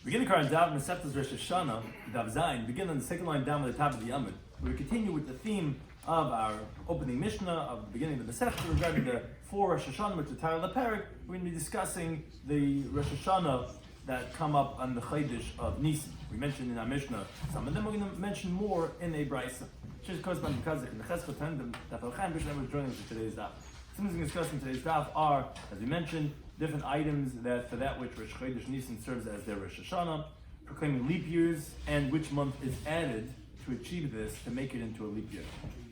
Begin the current Daf Mesechta Rosh Hashanah Daf Zayin. Begin on the second line down at the top of the Yomid. We continue with the theme of our opening Mishnah of the beginning of the Masechta regarding the four Rosh Hashanah, which are the title of the parak. We're going to be discussing the Rosh Hashanah that come up on the Chodesh of Nisan. We mentioned in our Mishnah some of them. We're going to mention more in a Brisa. Which is corresponding to Kazik and the Chesed Tandem Daf Yomi, which was joining us for today's Daf. Some things we discussed in today's Daf are, as we mentioned, different items that for that which Rosh Chodesh Nisan serves as their Rosh Hashanah, proclaiming leap years, and which month is added to achieve this, to make it into a leap year.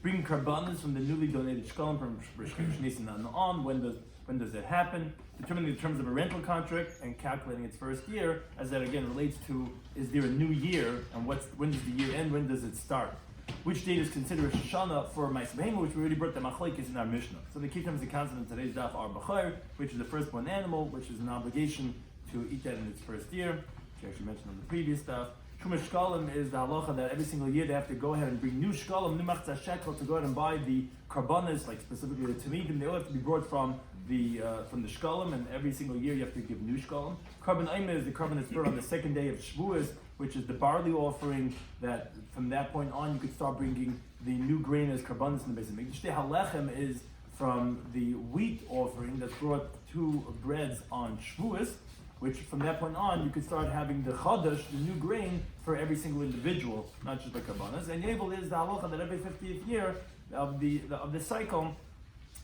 Bringing karbanas from the newly donated shkalim from Rosh Chodesh Nisan on, when does that happen? Determining the terms of a rental contract and calculating its first year, as that again relates to, is there a new year, and when does the year end, when does it start? Which date is considered Rosh Hashanah for Ma'aseh Behema, which we already brought the machlokes in our Mishnah. So the key terms of concept in today's daf are b'chor, which is the firstborn animal, which is an obligation to eat that in its first year, which I actually mentioned on the previous daf. Truma shkalim is the halacha that every single year they have to go ahead and bring new shkalim, new machzah shekel, to go ahead and buy the karbanas, like specifically the tamidim. They all have to be brought from the shkalim, and every single year you have to give new shkalim. Karban aima is the carbon that's brought on the second day of Shavuos, which is the barley offering, that from that point on you could start bringing the new grain as karbanis in the Beis Hamikdash. The halechem is from the wheat offering that's brought two breads on Shavuos, which from that point on you could start having the chadash, the new grain, for every single individual, not just the karbanis. And Yabel is the halacha that every 50th year of the cycle,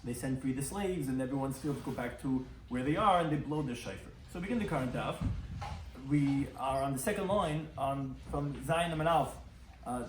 they send free the slaves, and everyone's fields go back to where they are, and they blow the shofar. So begin the current daf. We are on the second line from Zayin and Alf.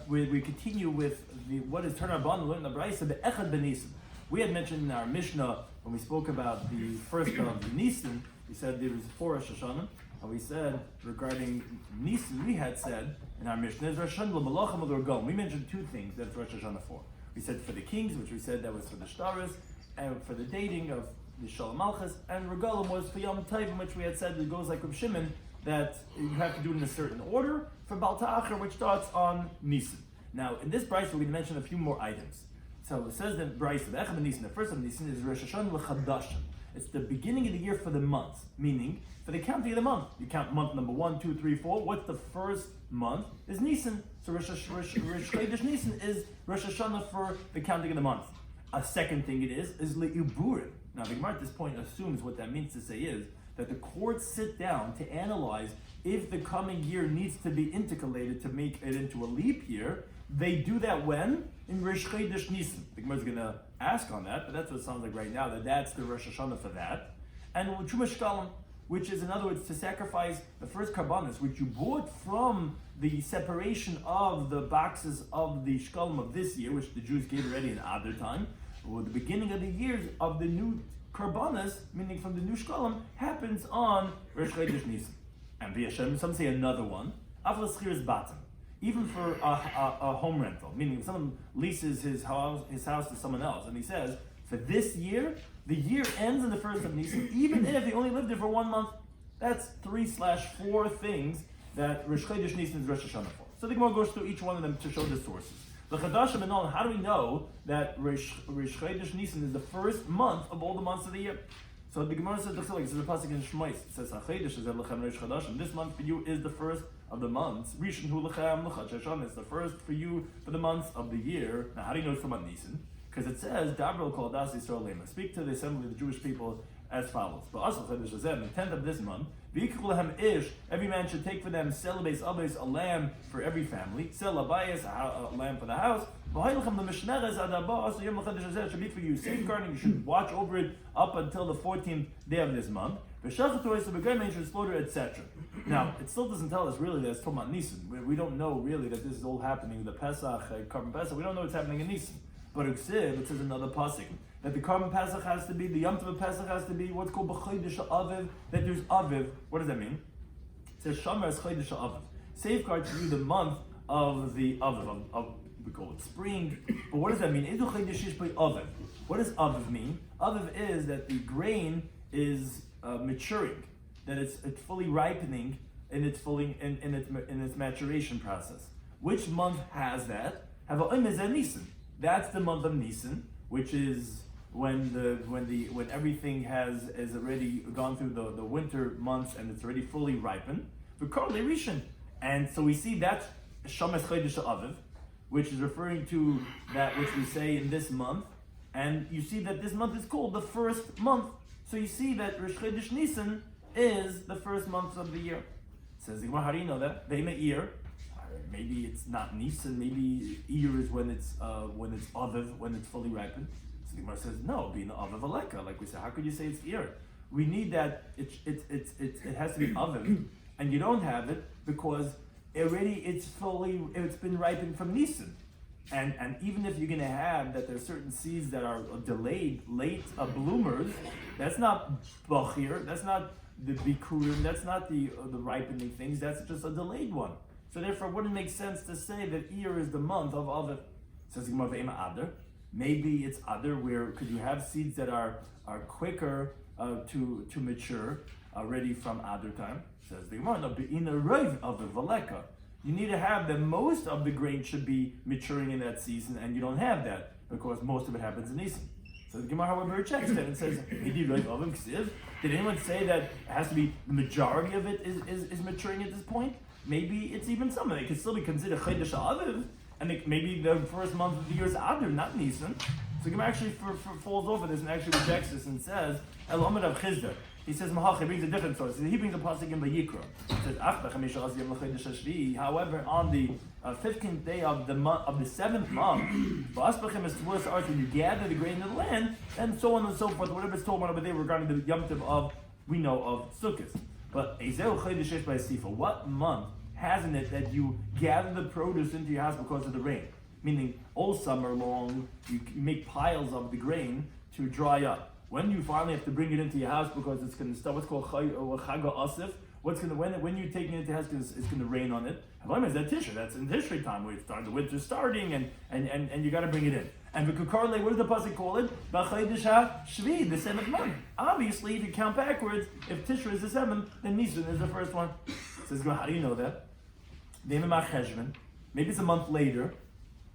We continue with what is Turn Rabban learned in the Brisa, the Echad B'Nisan. We had mentioned in our Mishnah when we spoke about the first of Nisan, we said there was four Rosh Hashanah, and we said regarding Nisan, we had said in our Mishnah is Rosh Hashanah l'malachim l'orgom. We mentioned two things that's Rosh Hashanah for. We said for the kings, which we said that was for the shtaris, and for the dating of the Shalom Malchus, and Regalim was for Yom Tovim, which we had said it goes like Reb Shimon, that you have to do it in a certain order for Bal Ta'achar, which starts on Nisan. Now, in this Brisa, we're going to mention a few more items. So it says that Brisa, the Echad Nisan, the first of Nisan, is Rosh Hashanah l'chadashim. It's the beginning of the year for the months, meaning for the counting of the month. You count month number 1, 2, 3, 4. What's the first month? Is Nisan. So Rosh Chodesh Nisan is Rosh Hashanah for the counting of the month. A second thing it is le'uburim. Now the Gemara at this point assumes what that means to say is that the courts sit down to analyze if the coming year needs to be intercalated to make it into a leap year. They do that when? In Rosh Chodesh Nisan. The Gemara is going to ask on that, but that's what it sounds like right now, that that's the Rosh Hashanah for that. And Truma shkalim, which is in other words to sacrifice the first karbanis, which you bought from the separation of the boxes of the shkalim of this year, which the Jews gave already in Adar time, or the beginning of the years of the new karbanas, meaning from the new shkalim, happens on Rosh Chodesh Nisan. And v'yashem, some say another one, afal schiras batim, even for a home rental, meaning if someone leases his house to someone else, and he says, for this year, the year ends in the first of Nisan, even if they only lived there for 1 month. That's 3/4 things that Rosh Chodesh Nisan is Rosh Hashanah for. So the Gemara goes through each one of them to show the sources. The Chadashim and all, how do we know that Rosh Chodesh Nisan is the first month of all the months of the year? So the Gemara says, like, this is a pasuk in Shmos. It says, "HaChodesh is Lechem Rosh Chodashim." This month for you is the first of the months. Rishon Hu Lechem L'Chad Hashanah. It's the first for you for the months of the year. Now, how do you know it's from Nisan? Because it says, "Dabrel Kol Das Yisrael Lema." Speak to the assembly of the Jewish people as follows. But also Chodesh Hazeh, the 10th of this month, V'yikach Lehem Ish. Every man should take for them Selabes Abes, a lamb for every family. Selabayis, a lamb for the house. V'haylechem L'Mishneres Adabah. Also Yom Chodesh Hazeh should be for you safeguarding. You should watch over it up until the 14th day of this month. V'shachatois, so the should slaughter, etc. Now, it still doesn't tell us really that it's talking about Nisan. We don't know really that this is all happening. The Pesach, Karban Pesach, we don't know what's happening in Nisan. But it says another pasuk that the Karban Pesach has to be, the Yom Tov Pesach has to be what's called b'chodesh Aviv. That there's Aviv. What does that mean? It says Shomer es chodesh Aviv. Safeguard to you the month of the Aviv. We call it spring. But what does that mean? Aviv. What does Aviv mean? Aviv is that the grain is maturing, that it's fully ripening in its maturation process. Which month has that? Nisan. That's the month of Nisan, which is when everything has already gone through the winter months and it's already fully ripened. v'korle rishon. And so we see that's Shamas Chodesh Aviv, which is referring to that which we say in this month. And you see that this month is called the first month. So you see that Rosh Chodesh Nisan is the first month of the year. Says the Gemara, how do you know that? Be'ema Iyar. Maybe it's not Nisan. Maybe Iyar is when it's Aviv, when it's fully ripened. So the Gemara says no. Being Aviv Aleka, like we said, how could you say it's Iyar? We need that. It has to be Aviv, and you don't have it because already it's been ripened from Nisan. And even if you're going to have that there are certain seeds that are delayed, late bloomers, that's not Bachir, that's not the Bikurim, that's not the ripening things, that's just a delayed one. So therefore, it wouldn't make sense to say that Iyar is the month of Aviv. Says Gemara Ve'ema Adar. Maybe it's Adar, where could you have seeds that are quicker to mature, ready from Adar time? Says the Gemara, no, Be'ina Rav of the Valeka. You need to have that most of the grain should be maturing in that season, and you don't have that because most of it happens in Nisan. So the Gemara, however, checks that and says, did anyone say that it has to be the majority of it is maturing at this point? Maybe it's even some of it. It could still be considered Chodesh Aviv, and maybe the first month of the year is Adar, not Nisan. So the Gemara actually falls over this and actually rejects this and says, El Omer of Chizda. He says, he brings a different source. He brings a pasuk in Vayikra. He says, however, on the 15th day of the 7th month, when you gather the grain in the land, and so on and so forth, whatever is told over there regarding the Yom Tov of Sukkot. But what month hasn't it that you gather the produce into your house because of the rain? Meaning, all summer long, you make piles of the grain to dry up. When you finally have to bring it into your house because it's going to start what's called Chaga Asif, when you're taking it into your house, it's going to rain on it. Is that Tishrei? That's in Tishrei time where the winter's starting and you got to bring it in. And V'kukarle, what does the pasuk call it? B'Chodesh HaShvi, the 7th month. Obviously, if you count backwards, if Tishrei is the 7th, then Nisan is the first one. Says, how do you know that? Maybe it's a month later.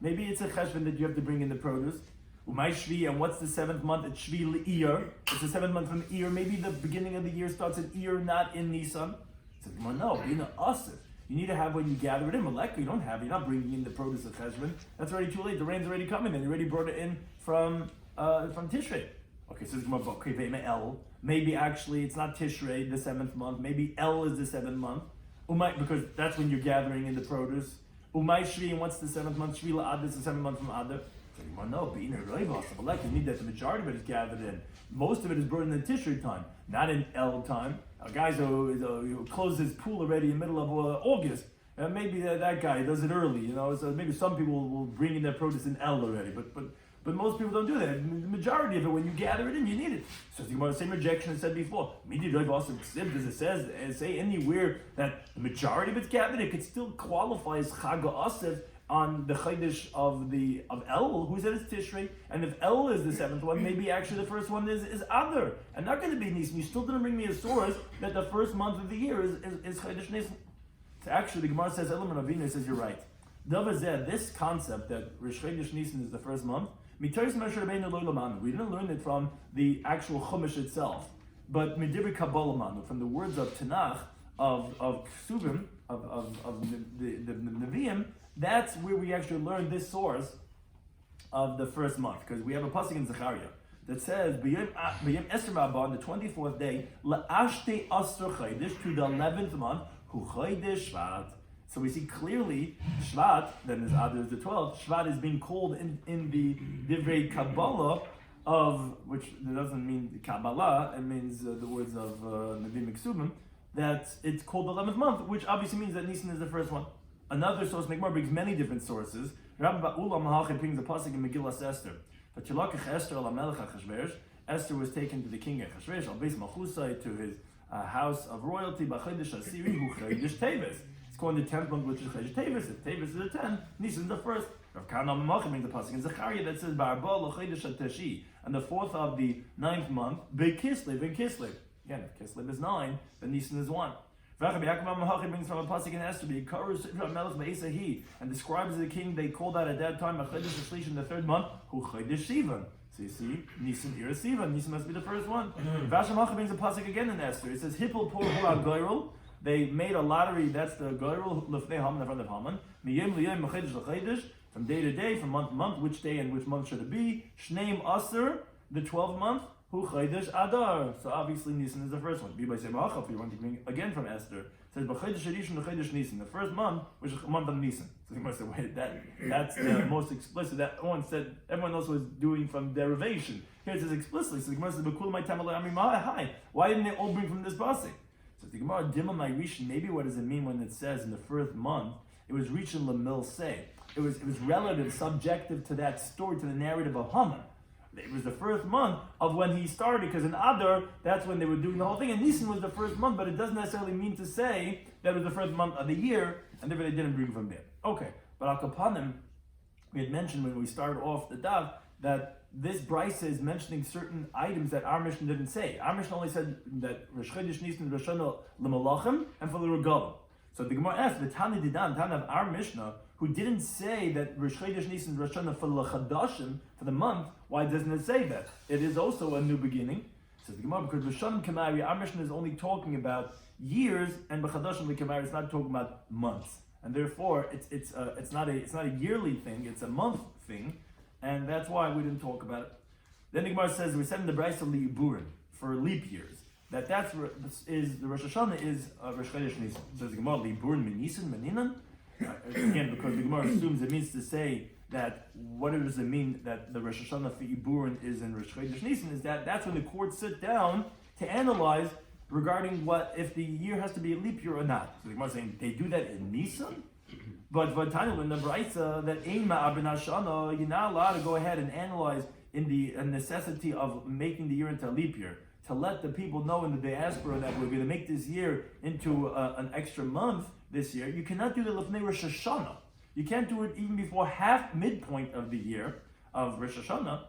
Maybe it's a cheshvan that you have to bring in the produce. Umay Shvi, and what's the 7th month? It's Shvi L'Iyar. It's the 7th month from Iyar. Maybe the beginning of the year starts in Iyar, not in Nisan. So, no, you know, Asif. You need to have when you gather it in. Maleka, you don't have it. You're not bringing in the produce of Cheshvan. That's already too late. The rain's already coming. Then you already brought it in from Tishrei. Okay, so El. Maybe actually it's not Tishrei, the 7th month. Maybe El is the 7th month. Umay, because that's when you're gathering in the produce. Umay Shvi, and what's the 7th month? Shvi L'Adar is the 7th month from Adar. No, you need that the majority of it is gathered in. Most of it is brought in the Tishrei time, not in El time. A guy who closed his pool already in the middle of August, maybe that guy does it early, so maybe some people will bring in their produce in El already, but most people don't do that. The majority of it, when you gather it in, you need it. So the same rejection as said before. Does it say anywhere that the majority of it's gathered? It could still qualify as Chaga Asif on the Chodesh of El, who said it's Tishrei, and if El is the 7th one, maybe actually the first one is Adar, and not going to be Nisan. You still didn't bring me a source that the first month of the year is Chodesh Nisan. So actually, the Gemara says, Elam Ravina says, you're right. This concept that Rosh Chodesh Nisan is the first month, we didn't learn it from the actual Chumash itself, but Midibri Kabbalah Manu, from the words of Tanakh, of Ksubim, of the Nevi'im. That's where we actually learn this source of the first month, because we have a pasuk in Zechariah that says, "B'yom Esrei Rabba, on the 24th day, la'ashtei asar chodesh, to the 11th month, hu chodesh Shvat." So we see clearly Shvat, then as Adar is the 12th. Shvat is being called in the Divrei Kabbalah of, which doesn't mean Kabbalah, it means the words of Nevi'im Ksubim, that it's called the 11th month, which obviously means that Nisan is the first one. Another source, Mikmar, brings many different sources. Rabbi Ba'ula Mahachin brings the pasuk in Megillas Esther. But Yilakach Esther al Melech Achashverosh. Esther was taken to the king Achashverosh, al Beis Malchusai, to his house of royalty. B'Chodesh Asiri hu Chodesh Teves. It's called the 10th month, which is Chodesh Teves. If Teves is the 10th, Nisan is the first. Rav Kana Mahachin brings the pasuk in Zechariah that says Ba'arba l'Chodesh Atashi, and the 4th of the 9th month, B'Kislev in Kislev. Again, if Kislev is 9, then Nisan is 1. Rabbi Yaakov brings from a pasuk in Esther, and describes the king they called out at that time, Chodesh Shlish in the 3rd month, who Chodesh Sivan. So you see, Nisan Ir Sivan. Nisan must be the first one. Rashi brings a pasuk again in Esther. It says, Hippel por hora goyrel, they made a lottery. That's the Goyrel Lefnei Haman in front of Haman. Miyem liyem mechedesh lechedesh, from day to day, from month to month, which day and which month should it be? Shneim Aser, the 12th month, Hu Chedesh Adar. So obviously Nisan is the first one. Bibai Semacha, if you want to bring again from Esther, it says B'Chedesh Rishon Chedesh Nisan, the first month, which is a month of Nisan. So you must say, wait, that's the most explicit. That one said everyone else was doing from derivation. Here it says explicitly. So the Gemara says, "B'Kul my Tamalei Ami Hi." Why didn't they all bring from this pasuk? So the Gemara Dima my Rishon. Maybe what does it mean when it says in the first month it was Rishon Lamil Say? It was relative, subjective to that story, to the narrative of Haman. It was the first month of when he started, because in Adar, that's when they were doing the whole thing, and Nisan was the first month, but it doesn't necessarily mean to say that it was the first month of the year, and therefore they didn't bring from there. Okay, but Al Kapanim, we had mentioned when we started off the Daf, that this Brisa is mentioning certain items that our Mishnah didn't say. Our Mishnah only said that Rosh Chodesh Nisan Rosh Hashanah l'malachim and for the regalim. So the Gemara asked, the Tana Didan, Tana of our Mishnah, who didn't say that Rosh Chodesh Nisan Rosh Hashanah for l'chadashim, for the month, why doesn't it say that? It is also a new beginning. So the Gemara, because Rosh Hashanah Kamari, our Mishnah is only talking about years, and b'chadashim l'kamari is not talking about months, and therefore it's not a yearly thing, it's a month thing, and that's why we didn't talk about it. Then the Gemara says we said in the Brisa li'burin for leap years. The Rosh Hashanah is Rosh Chodesh Nisan. Says the Gemara li'burin minisan meninan. Again, because the Gemara assumes it means to say that what does it mean that the Rosh Hashanah for Iburin is in Rosh Chodesh Nisan, is that that's when the courts sit down to analyze regarding what if the year has to be a leap year or not. So the Gemara is saying they do that in Nisan, but Tanya in the Brisa that Ein Ma'abin Hashana, you're not allowed to go ahead and analyze in the necessity of making the year into a leap year, to let the people know in the diaspora that we're going to make this year into an extra month this year. You cannot do the Lefnei Rosh Hashanah. You can't do it even before midpoint of the year of Rosh Hashanah.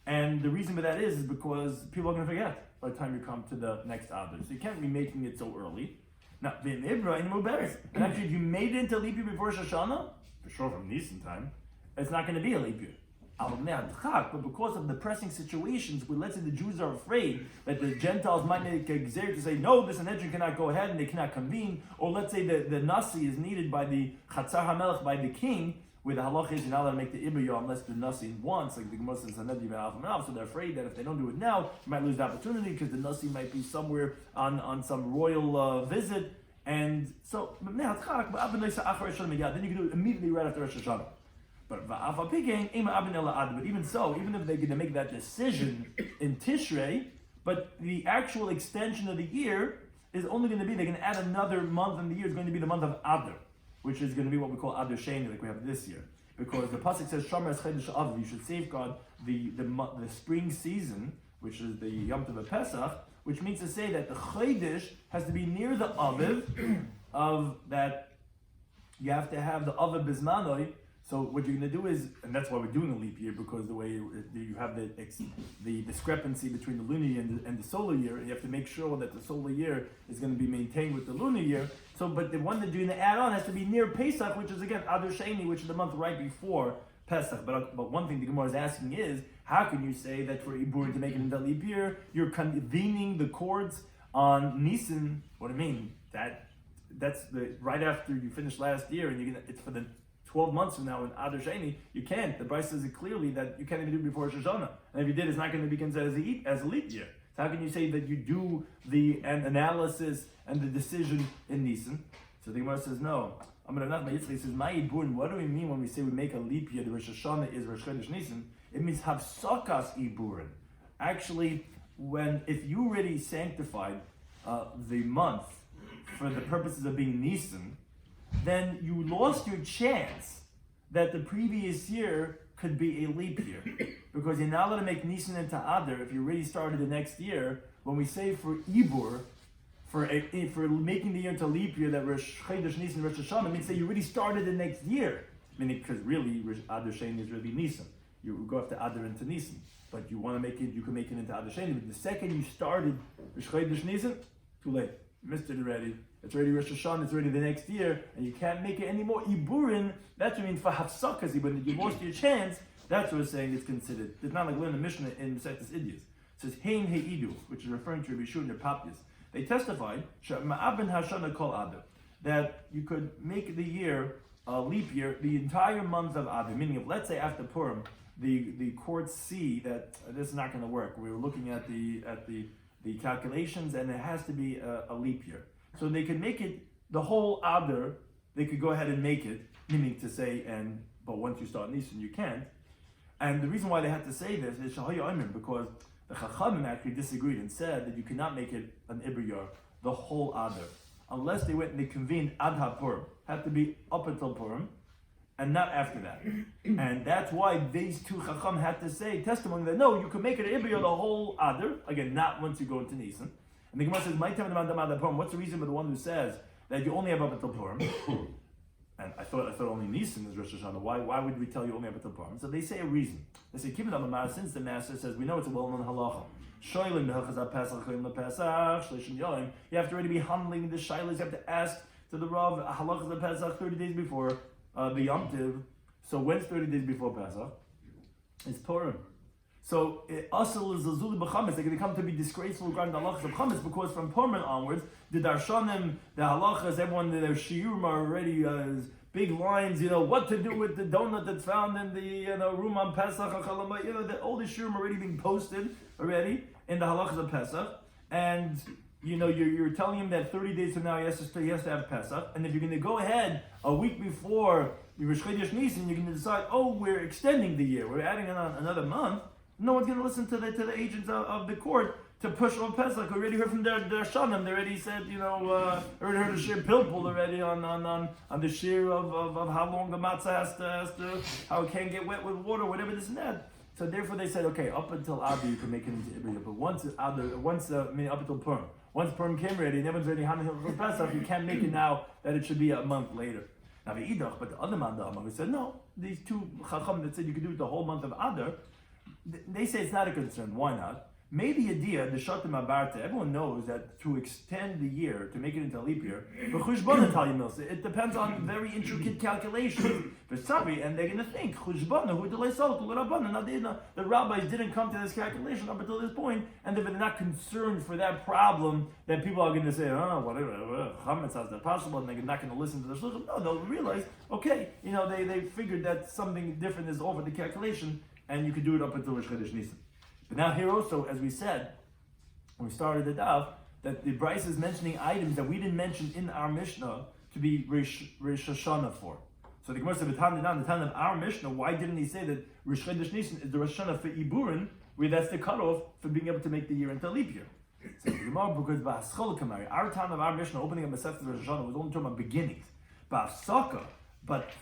And the reason for that is because people are going to forget by the time you come to the next Adar. So you can't be making it so early. Now, and actually, if you made it into a leap year before Rosh Hashanah, for sure from Nisan time, it's not going to be a leap year. But because of the pressing situations where, let's say, the Jews are afraid that the Gentiles might make a gzer to say, no, the Sanhedrin cannot go ahead and they cannot convene, or let's say the Nasi is needed by the Chatzar HaMelech, by the king, where the halach is you're not allowed to make the Ibayah unless the Nasi wants, like the Gemara says, so they're afraid that if they don't do it now, you might lose the opportunity because the Nasi might be somewhere on some royal visit, and so then you can do it immediately right after Rosh Hashanah. But even so, even if they're going to make that decision in Tishrei, but the actual extension of the year is only going to be, they're going to add another month in the year, is going to be the month of Adar, which is going to be what we call Adar Sheni, like we have this year. Because the pasuk says, Shomer es Chedesh Aviv, you should safeguard the spring season, which is the Yom Tov of Pesach, which means to say that the Chedesh has to be near the Aviv, of that you have to have the Aviv Bismanoi. So what you're going to do is, and that's why we're doing a leap year, because the way you have the discrepancy between the lunar year and the solar year, you have to make sure that the solar year is going to be maintained with the lunar year. So, but the one that you're going to add on has to be near Pesach, which is again Adar Sheni, which is the month right before Pesach. But one thing the Gemara is asking is, how can you say that for Iburin to make it into a leap year, you're convening the courts on Nisan? What do I mean? That's the right after you finished last year, and it's for the 12 months from now in Adar Sheni, you can't. The Brisa says it clearly that you can't even do it before Rosh Hashanah. And if you did, it's not going to be considered as a leap year. So how can you say that you do the analysis and the decision in Nisan? So the Gemara says, no. He says, Ma Iburin, what do we mean when we say we make a leap year? The Rosh Hashanah is Rosh Chodesh Nisan. It means Havsakas Iburin. Actually, if you already sanctified the month for the purposes of being Nisan, then you lost your chance that the previous year could be a leap year. Because you're not allowed to make Nisan into Adar if you already started the next year. When we say for Ibur, for making the year into leap year, that Rosh Chodesh Nisan, Rosh Hashanah, means that you already started the next year. Meaning, because really, Adar Sheni is really Nisan. You go after Adar into Nisan. But you want to make it, you can make it into Adar Sheni. But the second you started Rosh Chodesh Nisan, too late. Missed it already. It's already Rosh Hashanah, it's already the next year, and you can't make it anymore. Iburin, that's what means for Hafsakas, when you lost your chance, that's what we're saying it's considered. It's not like learn the Mishnah in Mesechus Idyas. It says, Hein Heidu, which is referring to Rabbi Shloimy Schwartzberg, They testified that you could make the year a leap year, the entire month of Adar. Meaning, if let's say after Purim, the courts see that this is not going to work. We were looking at the calculations, and it has to be a leap year. So they could make it the whole Adar. They could go ahead and make it, meaning to say, but once you start Nisan, you can't. And the reason why they had to say this is because the Chachamim actually disagreed and said that you cannot make it an Ibriyar, the whole Adar, unless they went and they convened Ad HaPurim. Had to be up until Purim, and not after that. And that's why these two Chacham had to say testimony that no, you can make it an Ibriyar, the whole Adar, again, not once you go into Nisan. And the Gemara says, "My time Ad Purim." What's the reason for the one who says that you only have up until Purim? And I thought only Nisan is Rosh Hashanah. Why would we tell you only up until Purim? So they say a reason. They say, keep it on the since the master says, we know it's a well-known halacha. You have to already be handling the shilas. You have to ask to the Rav, halachas of Pesach 30 days before the Yom Tiv. So when's 30 days before Pesach? It's Purim. So asal is zazuli b'chametz. They're going to come to be disgraceful regarding the halachas of chametz because from Purim onwards, the darshanim, the halachas, everyone, their shiur are already big lines. What to do with the donut that's found in the room on Pesach. All the shiur are already being posted already in the halachas of Pesach, and you're telling him that 30 days from now he has to have Pesach, and if you're going to go ahead a week before Rosh Chodesh Nisan, you're going to decide, we're extending the year, we're adding on another month. No one's going to listen to the agents of the court to push on Pesach. We already heard from their shanim. They already said, already heard a shir pilpul already on the shir of how long the matzah has to, how it can't get wet with water, whatever this and that. So therefore they said, okay, up until Adar you can make it into Ibriyah, but up until Purim. Once Purim came ready and everyone's ready for Pesach, you can't make it now that it should be a month later. Now but the other man, we said, no, these two chacham that said you could do it the whole month of Adar, they say it's not a concern. Why not? Maybe a dia, the shatim abarta, everyone knows that to extend the year, to make it into a leap year, it depends on very intricate calculations. And they're going to think, the rabbis didn't come to this calculation up until this point, and they're not concerned for that problem that people are going to say, whatever, chametz has that possible, and they're not going to listen to the shluchim. No, they'll realize, okay, they figured that something different is over the calculation, and you could do it up until Rosh Chodesh Nisan. But now here also, as we said, when we started the Daf, that the Bryce is mentioning items that we didn't mention in our Mishnah to be Rosh Hashanah for. So the Gemara said, the time of our Mishnah, why didn't he say that Rosh Chodesh Nisan is the Rosh Hashanah for Iburin, where that's the cutoff for being able to make the year into a leap year? So the Gemara, because our time of our Mishnah, opening up Masechet Rosh Hashanah, was only talking about beginnings. But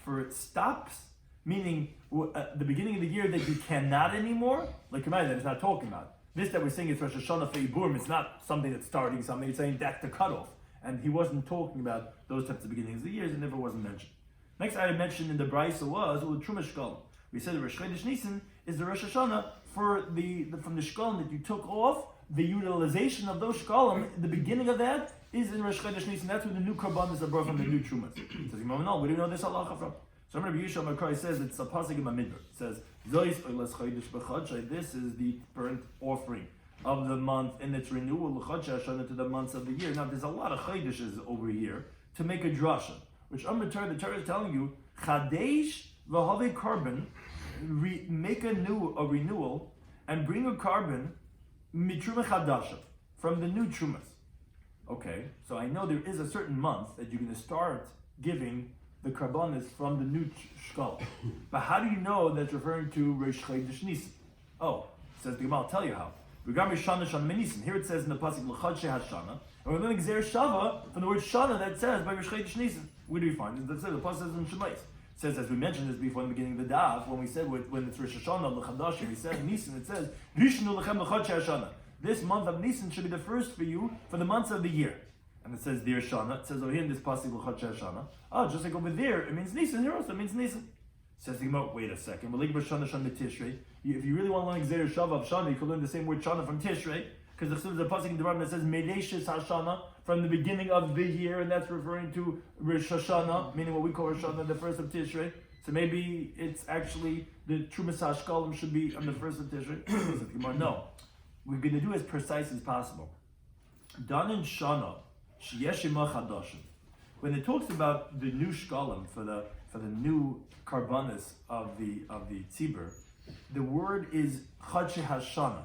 for it stops, meaning the beginning of the year that you cannot anymore, like that it's not talking about. This that we're saying is Rosh Hashanah for Iburim, it's not something that's starting something, it's saying that's the cutoff. And he wasn't talking about those types of beginnings of the years, it never wasn't mentioned. Next item mentioned in the Brisa was the Truma Shkolim. We said the Rosh Chodesh Nisan is the Rosh Hashanah for from the Shkolim that you took off, the utilization of those Shkolim, the beginning of that is in Rosh Chodesh Nisan. That's where the new Karbanos are brought from, the new Trumas. Says, no, we didn't know this halacha from. So Rabbi Shloimy Schwartzberg says it's a pasuk in Midbar. It says, this is the burnt offering of the month and its renewal to the months of the year. Now there's a lot of chaydishes over here to make a drasha, which the Torah is telling you, chadesh v'havei carbon, make a renewal and bring a carbon mitruma chadasha, from the new trumas. Okay, so I know there is a certain month that you're going to start giving the karbanis from the new shkal. But how do you know that's referring to Rosh Chodesh Nisan? Says the Gemara, I'll tell you how. Here it says in the pasuk l'chadshei hashana, and we're learning Gzer Shava from the word shana that says by Rosh Chodesh Nisan. Where do we find it? The pasuk says in Shemais. It says, as we mentioned this before in the beginning of the Daf, when we said when it's Rosh Hashanah l'chadashim, we said Nisan. It says Rishnu lechem l'chadshei hashana. This month of Nisan should be the first for you for the months of the year. And it says Dir Shana. It says over here in this pasuk l'chadshei hashana. Just like over there, it means Nisan. Here also it means Nisan. Says the Gemara, wait a second. If you really want to learn Gzer Shava of Shana, you can learn the same word Shana from Tishrei, because there's a pasuk in the Rambam that says Mereishis Hashana, from the beginning of the year, and that's referring to Rosh Hashanah, meaning what we call Rosh Hashanah, the first of Tishrei. So maybe it's actually the Trumas Hashkalim should be on the first of Tishrei. Says the Gemara, no. We're going to do as precise as possible. Danin Shana Sheyeshima Chadashim. When it talks about the new shkalim for the new karbanis of the tzibur, the word is Chad Hashana.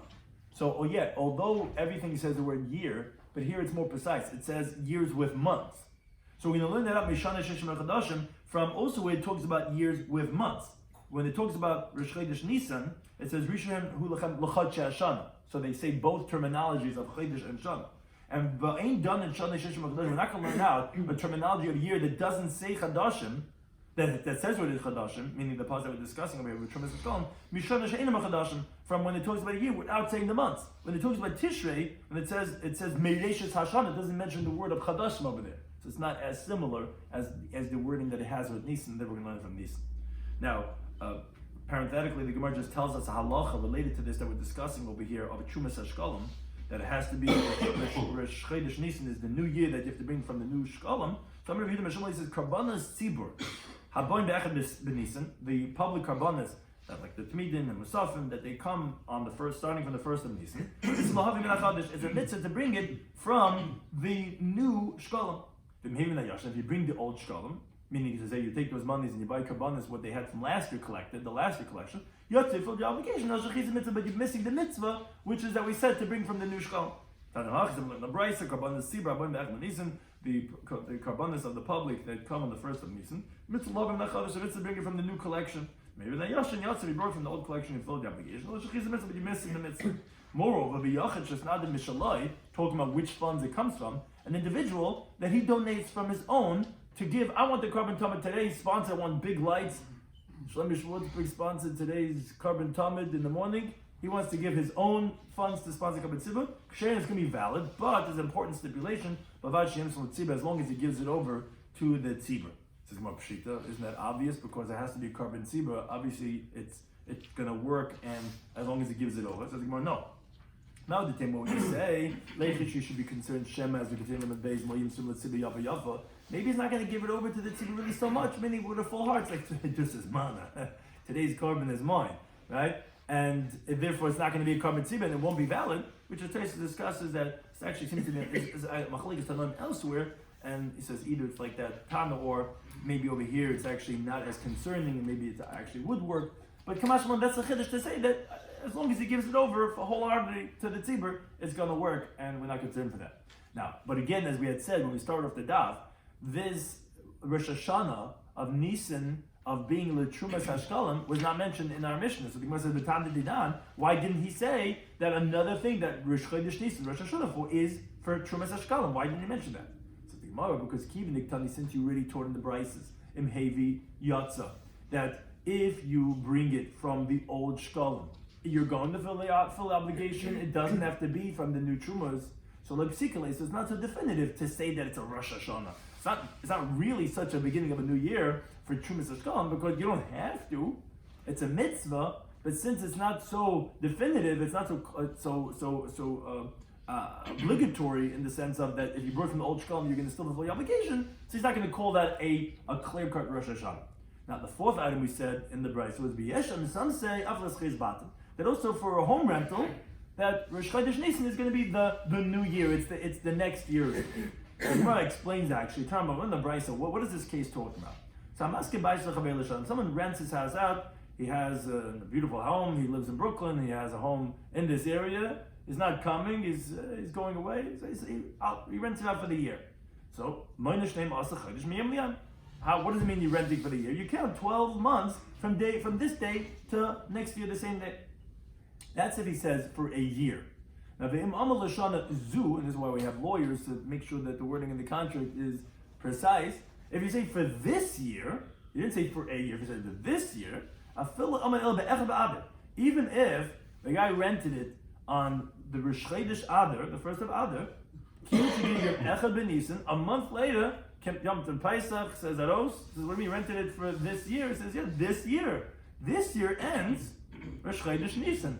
So although everything says the word year, but here it's more precise. It says years with months. So we're going to learn that out Mishana Sheshim Chadashim from also where it talks about years with months. When it talks about Rosh Chodesh Nisan, it says Rishon Hu Lechem L'Chad Hashana. So they say both terminologies of Chodesh and Shana. And but ain't done in Shana Sheshim Chadashim. We're not going to learn out a terminology of year that doesn't say Chadashim, that says what it is Chadashim, meaning the pause that we're discussing over here with Trumas Shkalim, Mishana She'enim Chadashim, from when it talks about a year without saying the months. When it talks about Tishrei, when it says Meireshis Hashana, it doesn't mention the word of Chadashim over there. So it's not as similar as the wording that it has with Nisan that we're going to learn from Nisan. Now, parenthetically, the Gemara just tells us a halacha related to this that we're discussing over here of a Trumas Shkalim, that it has to be Rosh Chodesh Nisan is the new year that you have to bring from the new Shkalim. So I'm going to read the Mishmali says Karbanas Tzibur. Haboin be'echad b'Nisan, the public karbanas, that like the Tmidin and Musafim, that they come on the first, starting from the first of Nisan. This is lahavim minachadish. It's a mitzvah to bring it from the new shkalim. If you bring the old shkalim, meaning to say you take those monies and you buy karbanas, what they had from last year collected, the last year collection, you have to fulfill your obligation. But you're missing the mitzvah, which is that we said to bring from the new shkalim. The karbanas of the public that come on the first of Nisan, mitzvah bring it from the new collection. Maybe that Yashin Yatsa be brought from the old collection and filled the obligation. But you're missing the mitzvah. Moreover, talking about which funds it comes from, an individual that he donates from his own to give. I want the carbon tamid today. Sponsor, I want big lights. Shloimy Schwartzberg sponsored today's carbon tamid in the morning. He wants to give his own funds to sponsor Kabbat Tzibur. Ksherin is going to be valid, but there's an important stipulation. As long as he gives it over to the Tzibur. Says Gemara Pshita, isn't that obvious? Because it has to be carbon Tzibur. Obviously, it's going to work, and as long as he gives it over. Says Gemara, no. Now the thing what we say, Leichish, you should be concerned. Shema as we continue with Beis Moyim Sum Tzibur Yafa Yafa. Maybe he's not going to give it over to the Tzibur really so much. Meaning with a full heart, it's like this is mana. Today's carbon is mine, right? And therefore it's not going to be a carbon tzibur and it won't be valid, which the Tosfos discusses that it actually seems to be machlekes tanoim elsewhere, and he says either it's like that Tana or maybe over here it's actually not as concerning and maybe it actually would work. But Kamashman, that's a chiddush to say that as long as he gives it over for wholeheartedly to the tzibur, it's going to work and we're not concerned for that. Now, but again, as we had said when we started off the daf, this Rosh Hashanah of Nisan of being L'Trumas Hashkalim was not mentioned in our Mishnah. So the Gemara says, B'tam Didan, why didn't he say that another thing that Rosh Chodesh Nisan, Rosh Hashanah for, is for Trumas Hashkalim? Why didn't he mention that? So the Gemara, because Kiv Niktani, since you already taught in the Brises, Imhevi Yatza, that if you bring it from the old Shkalim, you're going to fill the obligation, it doesn't have to be from the new Trumas. So like Psikale, so it's not so definitive to say that it's a Rosh Hashanah. It's not really such a beginning of a new year for Trumas Hashkalim because you don't have to. It's a mitzvah, but since it's not so definitive, it's not so obligatory in the sense of that if you brought from the old Shkalim, you're going to still fulfill the obligation. So he's not going to call that a clear-cut Rosh Hashanah. Now the fourth item we said in the Brayso was B'yeshem. Some say Aflas Ches Batim, that also for a home rental, that Rosh Chodesh Nisan is going to be the new year. It's the next year. The Gemara explains actually. Talking about in the Brayso, what is this case talking about? So someone rents his house out. He has a beautiful home. He lives in Brooklyn. He has a home in this area. He's not coming. He's going away. So he rents it out for the year. So what does it mean you're renting for the year? You count 12 months from this day to next year the same day. That's if he says for a year. Now the Amal Lashana Zu, and this is why we have lawyers to make sure that the wording in the contract is precise. If you say for this year, you didn't say for a year, if you said for this year, even if the guy rented it on the Rosh Chodesh Adar, the first of Adar, a month later, Yom Tov Pesach says Aros, says what do you mean rented it for this year? It says this year. This year ends Rosh Chodesh Nisan.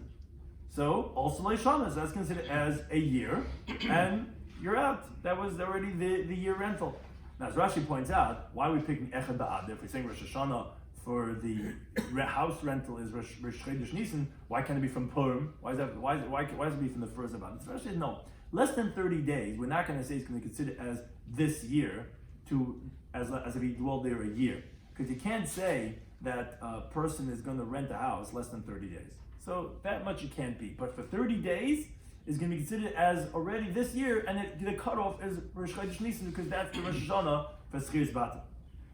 So also Leishana, so that's considered as a year, and you're out. That was already the year rental. Now, as Rashi points out, why are we picking Echad Ba'ad? If we're saying Rosh Hashanah for the house rental is Rosh Chodesh Nisan, why can't it be from Purim? Why does it be from the first of Adar? So Rashi says no. less than 30 days, we're not going to say it's going to consider as this year, as if he dwelled there a year. Because you can't say that a person is going to rent a house less than 30 days. So that much it can't be. But for 30 days, it's going to be considered as already this year, and the cutoff is Rosh Chodesh Nisan, because that's the Rosh Hashanah for Schiris Batim.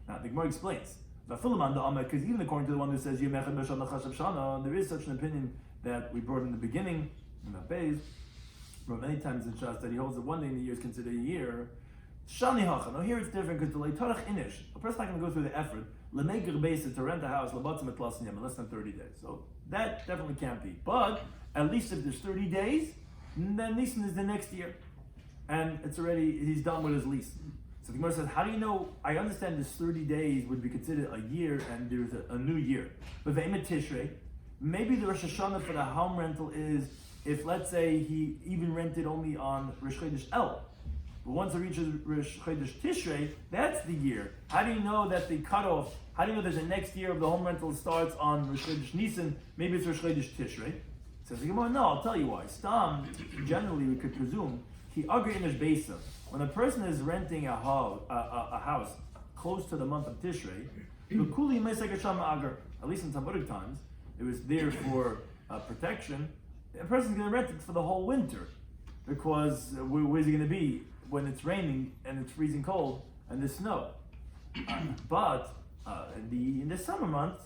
Now, the Gemara explains, because even according to the one who says there is such an opinion that we brought in the beginning, in the base, but many times in Shas, that he holds that one day in the year is considered a year. Shani hacha. Now here it's different because the leitarach inish, a person not going to go through the effort lemeger basis to rent a house labatzim et plus in less than 30 days. So that definitely can't be. But at least if there's 30 days, then Nisan is the next year, and it's already he's done with his lease. So the Gemara says, how do you know? I understand this 30 days would be considered a year, and there's a new year. But Ve'emet Tishrei, maybe the Rosh Hashanah for the home rental is if, let's say, he even rented only on Rosh Chodesh El. But once it reaches Rosh Chodesh Tishrei, that's the year. How do you know that the cutoff? How do you know there's a next year of the home rental starts on Rosh Chodesh Nisan? Maybe it's Rosh Chodesh Tishrei. Says the Gemara, no, I'll tell you why. Stam, generally we could presume, he agri inish besa. When a person is renting a house close to the month of Tishrei, at least in Talmudic times, it was there for protection. A person's going to rent it for the whole winter, because where's he going to be when it's raining and it's freezing cold and there's snow? But in the summer months,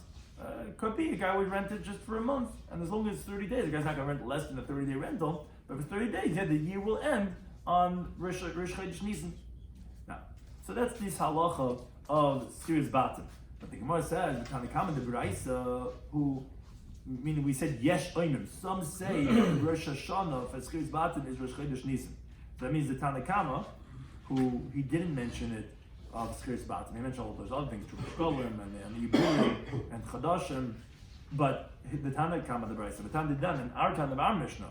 could be a guy would rent it just for a month, and as long as it's 30 days, the guy's not going to rent less than a 30-day rental. But for 30 days, the year will end on Rosh Chodesh Nisan. Now, so that's this halacha of Schiris Batim. But the Gemara says, the Tanakama, the B'raisa, who, meaning we said yesh oimim. Some say that Rosh Hashanah for Schiris Batim is Rosh Chodesh Nisan. So that means the Tanakama, who he didn't mention it of Schiris Batim. He mentioned all those other things, Trukolim and Yiburim and Chadashim, but the Tanakama, the B'raisa, the Tanakama, and our Tanakama, our Mishnah,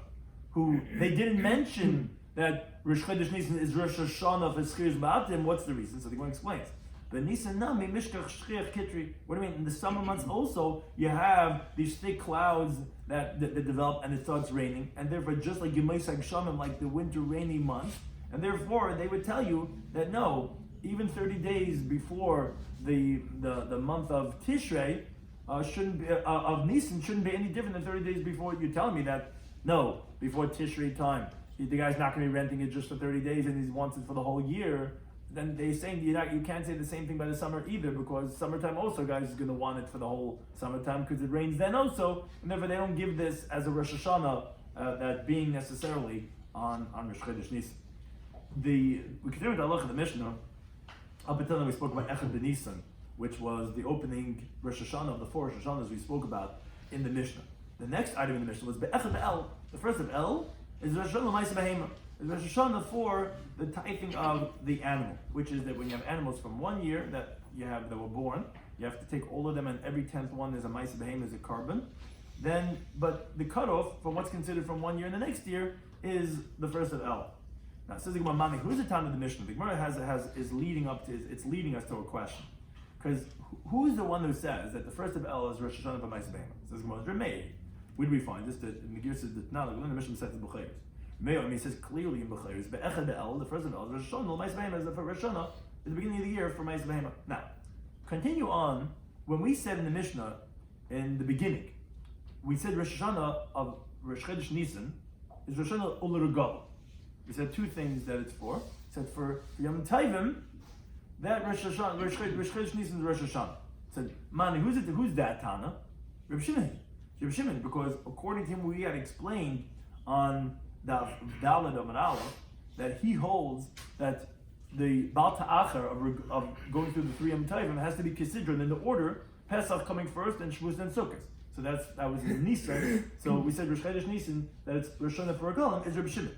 who they didn't mention that Rosh Chodesh Nisan is Rosh Hashanah for Schiris Batim. What's the reason? So the Gemara explains. But Nisan nami mishkach shchiach kitri. What do you mean? In the summer months also, you have these thick clouds that develop, and it starts raining, and therefore just like Yomei Shamim, like the winter rainy months, and therefore they would tell you that no, even 30 days before the month of Tishrei shouldn't be of Nisan shouldn't be any different than 30 days before. You're telling me that no, before Tishrei time, the guy's not going to be renting it just for 30 days and he wants it for the whole year. Then they're saying you can't say the same thing by the summer either, because summertime also guys is going to want it for the whole summertime because it rains then also, and therefore they don't give this as a Rosh Hashanah that being necessarily on Rosh Chodesh Nisan. We continue with the halach of the Mishnah. Up until now we spoke about Echad B'Nisan, which was the opening Rosh Hashanah of the 4 Rosh Hashanahs we spoke about in the Mishnah. The next item in the Mishnah was Be'echad Be'el. The first of El is Rosh Hashanah Ma'aseh Behema. Is Rosh Hashanah for the tithing of the animal, which is that when you have animals from 1 year that were born, you have to take all of them, and every 10th one is a Ma'aseh Behema, is a carbon. Then, but the cutoff from what's considered from 1 year and the next year is the first of El. Now, says the Gemara, Mami, who's the time of the Mishnah? The Gemara is leading us to a question, because who's the one who says that the first of El is Rosh Hashanah for Ma'aseh Behema? Says the Gemara, Remei. Where do we find this? The Megillah says that now the Mishnah says the B'chayos. He says clearly in B'chayos, Be'echad Be'el, the first of El, Rosh Hashanah, Ma'aseh Behema is the Rosh Hashanah at the beginning of the year for Ma'aseh Behema. Now, continue on. When we said in the Mishnah in the beginning, we said Rosh Hashanah of Rosh Chodesh Nisan is Rosh Hashanah Ul Regal. We said two things that it's for. We said for Yom Tovim, that Rosh Chodesh Nisan is Rosh Hashanah. We said, Mani, who's that Tana? Rabbi Shimon, because according to him, we had explained on Daf Daled Amud Aleph that he holds that the Baal Ta'achar of going through the 3 Yom Tovim has to be considered in the order, Pesach coming first, and Shavuos then Sukkot. So that was in Nisan. So we said Rosh Chodesh Nisan, that it's Rosh Hashanah for Regalim, is Rabbi Shimon.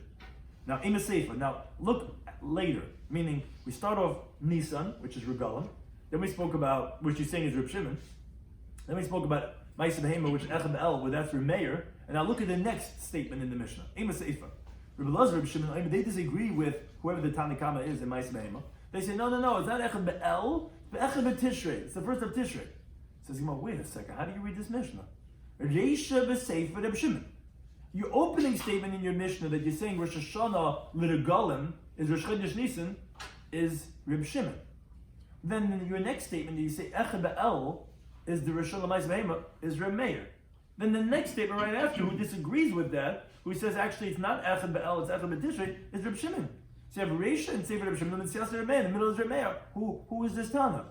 Now, Ima Sefer. Now, look later, meaning we start off Nisan, which is Regalim. Then we spoke about, which he's saying is Rabbi Shimon. Then we spoke about Ma'aseh Behema, which is Echad Be'el, where that's Meir. And now look at the next statement in the Mishnah. Ima Sefer. Rabbi Lazar, Rabbi Shimon, they disagree with whoever the Tanakama is in Ma'aseh Behema. They say, no, it's not Echad Be'el, but Echad Be'Tishrei. It's the first of Tishrei. Says, wait a second, how do you read this Mishnah? Reisha B'Sefer Rabbi Shimon. Your opening statement in your Mishnah that you're saying Rosh Hashanah L'Regalim is Rosh Chodesh Nisan is Reb Shimon. Then in your next statement that you say Echad Be'el is the Rosh Hashanah Ma'aseh is Reb Meir. Then the next statement right after, who disagrees with that, who says actually it's not Echad Be'el, it's Echad B'Tishrei, is Reb Shimon. So you have Reisha and Sefer Reb Shimon, and Siyas Reb Meir, in the middle is Reb Meir. Who is this Tana?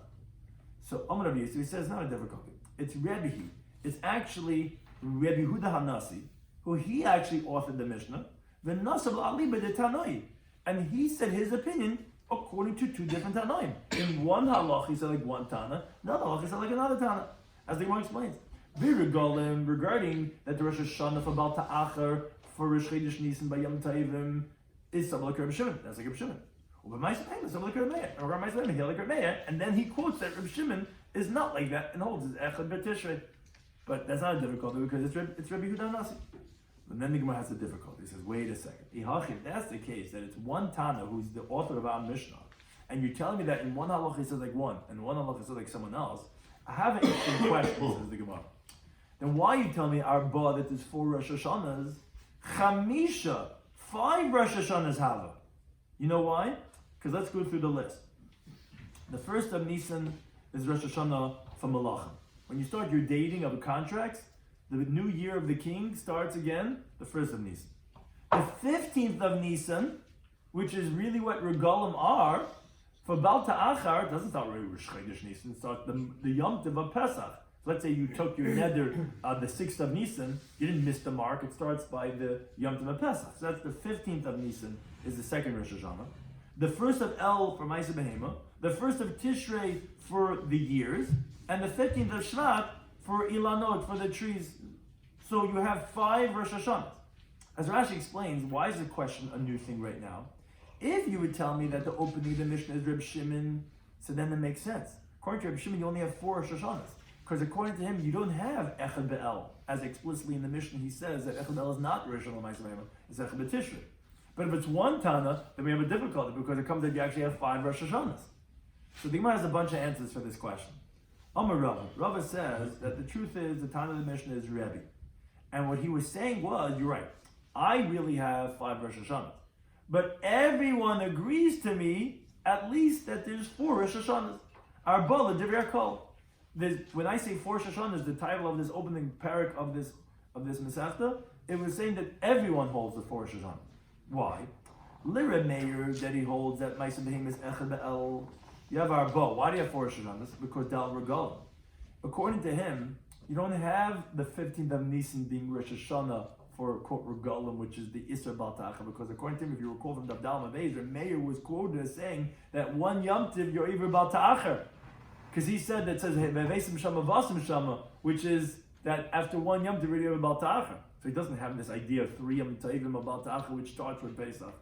So Amar Rabbi Yisrael, he says it's not a difficulty. It's Rebbe. It's actually Rebbe Huda Hanasi, who he actually authored the Mishnah, the Nasab Aliba de Tanoi. And he said his opinion according to two different Tanoim. In one halach he said like one Tana, another halach he said like another Tana, as the Gemara explains. Regarding that the Rosh Hashanah for Baal Ta'achar for Rosh Chodesh Nisan by Yom Tovim is something like Reb Shimon. That's like Reb Shimon. And then he quotes that Reb Shimon is not like that and holds his Echad B'Tishrei. But that's not a difficulty because it's Rebbe Yehuda Nasi. And then the Gemara has a difficulty. He says, wait a second. If that's the case, that it's one Tana who's the author of our Mishnah, and you're telling me that in one halach he says like one, and in one halach he says like someone else, I have an interesting question, says the Gemara. Then why you tell me Arba that there's 4 Rosh Hashanahs, Chamisha, 5 Rosh Hashanahs have? You know why? Because let's go through the list. The first of Nisan is Rosh Hashanah for Malachim. When you start your dating of the contracts, the new year of the king starts again, the 1st of Nisan. The 15th of Nisan, which is really what Regalim are, for Baal Ta'achar, it doesn't start really Rosh Chodesh Nisan, it starts the Yom Tov of Pesach. So let's say you took your neder the 6th of Nisan, you didn't miss the mark, it starts by the Yom Tov of Pesach. So that's the 15th of Nisan, is the second Rosh Hashanah. The 1st of El for Ma'aseh Behema, the 1st of Tishrei for the years, and the 15th of Shvat for Ilanot, for the trees. So you have 5 Rosh Hashanahs. As Rashi explains, why is the question a new thing right now? If you would tell me that the opening of the Mishnah is Reb Shimon, so then it makes sense. According to Reb Shimon, you only have 4 Rosh Hashanahs. Because according to him, you don't have Echad Be'el. As explicitly in the Mishnah, he says that Echad Be'el is not Rosh Hashanah Ma'aseh Behema, it's Echad B'Tishrei. But if it's one Tana, then we have a difficulty because it comes that you actually have 5 Rosh Hashanahs. So the Gemara has a bunch of answers for this question. Amar Rava. Rava says that the truth is the Tana of the Mishnah is Rebbe. And what he was saying was, you're right, I really have 5 Rosh Hashanahs. But everyone agrees to me, at least that there's 4 Rosh Hashanahs. Arba l'divrei hakol. When I say 4 Rosh Hashanahs, the title of this opening parak of this Masechta, it was saying that everyone holds the 4 Rosh Hashanahs. Why? Lira Meir, that he holds that Ma'aseh Behema is Echad Be'el. You have Arba. Why do you have 4 Rosh Hashanahs? Because Dal Regalim. According to him, you don't have the 15th of Nisan being Rosh Hashanah for quote Regalim, which is the Isser Baal Ta'achar. Because according to him, if you recall from Daf Dalma Bezer, Meir was quoted as saying that one Yom Tiv you're Iver Baal Ta'achar. Because he said that says Ve'vesim Shama Vasim Shama, which is that after one Yom Tiv you're Iver Baal Ta'achar. So he doesn't have this idea of 3 Yom Tovim Baal Ta'achar, which starts with Pesach.